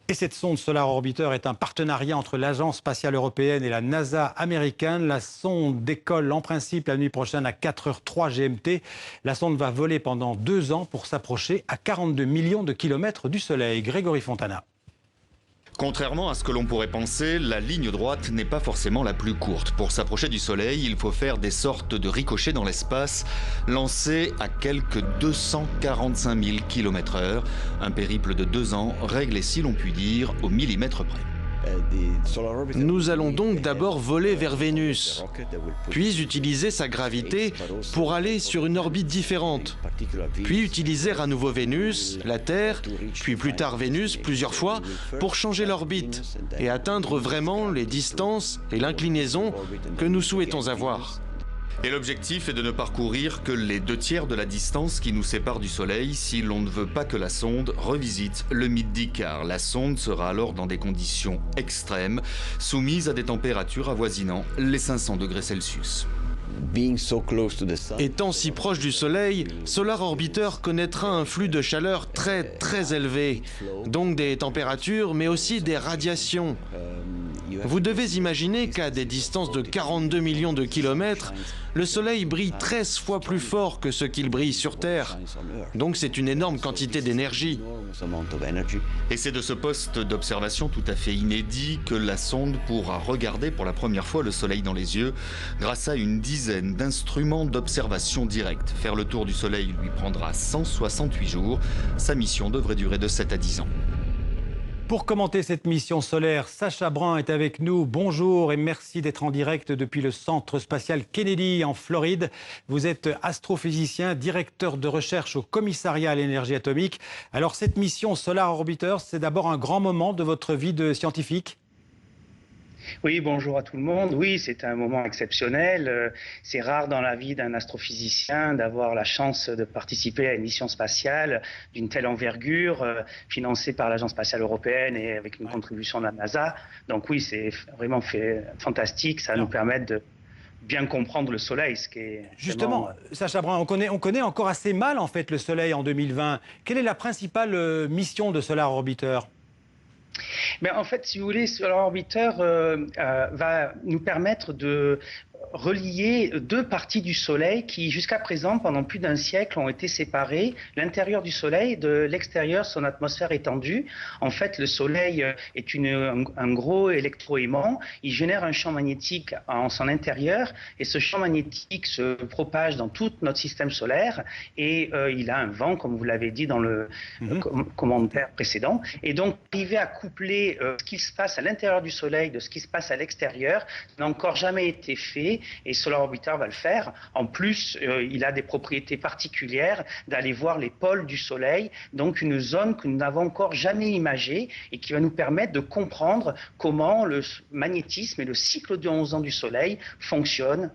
Et cette sonde Solar Orbiter est un partenariat entre l'Agence spatiale européenne et la NASA américaine. La sonde décolle en principe la nuit prochaine à 4h03 GMT. La sonde va voler pendant 2 ans pour s'approcher à 42 millions de kilomètres du Soleil. Grégory Fontana. Contrairement à ce que l'on pourrait penser, la ligne droite n'est pas forcément la plus courte. Pour s'approcher du Soleil, il faut faire des sortes de ricochets dans l'espace, lancés à quelques 245 000 km/h. Un périple de 2 ans, réglé si l'on peut dire au millimètre près. Nous allons donc d'abord voler vers Vénus, puis utiliser sa gravité pour aller sur une orbite différente, puis utiliser à nouveau Vénus, la Terre, puis plus tard Vénus plusieurs fois pour changer l'orbite et atteindre vraiment les distances et l'inclinaison que nous souhaitons avoir. Et l'objectif est de ne parcourir que les 2/3 de la distance qui nous sépare du Soleil si l'on ne veut pas que la sonde revisite le midi, car la sonde sera alors dans des conditions extrêmes, soumise à des températures avoisinant les 500 degrés Celsius. Étant si proche du Soleil, Solar Orbiter connaîtra un flux de chaleur très élevé, donc des températures mais aussi des radiations. Vous devez imaginer qu'à des distances de 42 millions de kilomètres, le Soleil brille 13 fois plus fort que ce qu'il brille sur Terre. Donc c'est une énorme quantité d'énergie. Et c'est de ce poste d'observation tout à fait inédit que la sonde pourra regarder pour la première fois le Soleil dans les yeux grâce à une dizaine d'instruments d'observation directe. Faire le tour du Soleil lui prendra 168 jours. Sa mission devrait durer de 7 à 10 ans. Pour commenter cette mission solaire, Sacha Brun est avec nous. Bonjour et merci d'être en direct depuis le Centre spatial Kennedy en Floride. Vous êtes astrophysicien, directeur de recherche au Commissariat à l'énergie atomique. Alors cette mission Solar Orbiter, c'est d'abord un grand moment de votre vie de scientifique ? Oui, bonjour à tout le monde. Oui, c'est un moment exceptionnel. C'est rare dans la vie d'un astrophysicien d'avoir la chance de participer à une mission spatiale d'une telle envergure, financée par l'Agence spatiale européenne et avec une contribution de la NASA. Donc oui, c'est vraiment fantastique. Ça va nous permettre de bien comprendre le Soleil, ce qui est... Justement, Sacha Brun, on connaît encore assez mal en fait le Soleil en 2020. Quelle est la principale mission de Solar Orbiter ? Mais en fait, si vous voulez, Solar Orbiter va nous permettre de relier 2 parties du Soleil qui, jusqu'à présent, pendant plus d'1 siècle, ont été séparées. L'intérieur du Soleil de l'extérieur, son atmosphère étendue. En fait, le Soleil est un gros électroaimant. Il génère un champ magnétique en son intérieur et ce champ magnétique se propage dans tout notre système solaire et il a un vent, comme vous l'avez dit dans le commentaire précédent. Et donc, arriver à coupler ce qui se passe à l'intérieur du Soleil de ce qui se passe à l'extérieur n'a encore jamais été fait. Et Solar Orbiter va le faire. En plus, il a des propriétés particulières d'aller voir les pôles du Soleil, donc une zone que nous n'avons encore jamais imagée et qui va nous permettre de comprendre comment le magnétisme et le cycle de 11 ans du Soleil fonctionnent.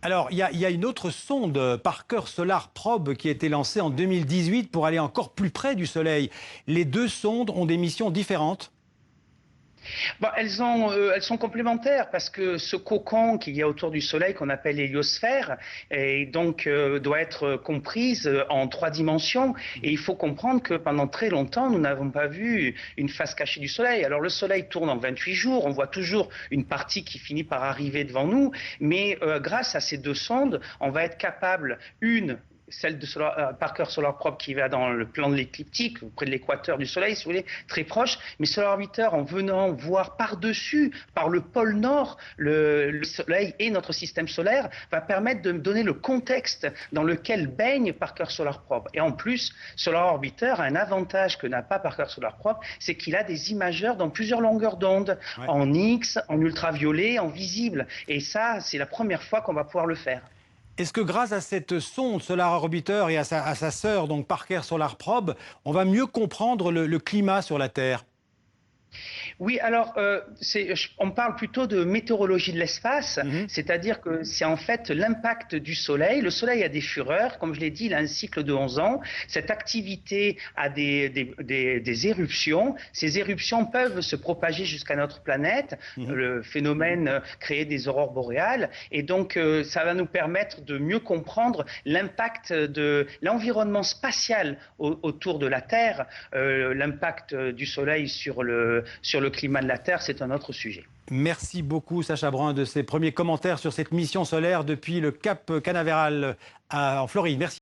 Alors, il y a une autre sonde, Parker Solar Probe, qui a été lancée en 2018 pour aller encore plus près du Soleil. Les 2 sondes ont des missions différentes. Bon, elles sont complémentaires parce que ce cocon qu'il y a autour du Soleil qu'on appelle l'héliosphère et donc doit être comprise en 3 dimensions et il faut comprendre que pendant très longtemps nous n'avons pas vu une face cachée du Soleil. Alors le Soleil tourne en 28 jours, on voit toujours une partie qui finit par arriver devant nous, mais grâce à ces 2 sondes, on va être capable, celle de Parker Solar Probe qui va dans le plan de l'écliptique, près de l'équateur du Soleil, si vous voulez, très proche. Mais Solar Orbiter, en venant voir par-dessus, par le pôle Nord, le Soleil et notre système solaire, va permettre de donner le contexte dans lequel baigne Parker Solar Probe. Et en plus, Solar Orbiter a un avantage que n'a pas Parker Solar Probe, c'est qu'il a des imageurs dans plusieurs longueurs d'onde, en X, en ultraviolet, en visible. Et ça, c'est la première fois qu'on va pouvoir le faire. Est-ce que grâce à cette sonde Solar Orbiter et à sa sœur, donc Parker Solar Probe, on va mieux comprendre le climat sur la Terre ? Oui, alors on parle plutôt de météorologie de l'espace, c'est-à-dire que c'est en fait l'impact du Soleil. Le Soleil a des fureurs, comme je l'ai dit, il a un cycle de 11 ans. Cette activité a des éruptions. Ces éruptions peuvent se propager jusqu'à notre planète. Le phénomène créer des aurores boréales. Et donc, ça va nous permettre de mieux comprendre l'impact de l'environnement spatial autour de la Terre. L'impact du Soleil sur le climat de la Terre, c'est un autre sujet. Merci beaucoup, Sacha Brun, de ces premiers commentaires sur cette mission solaire depuis le Cap Canaveral en Floride. Merci.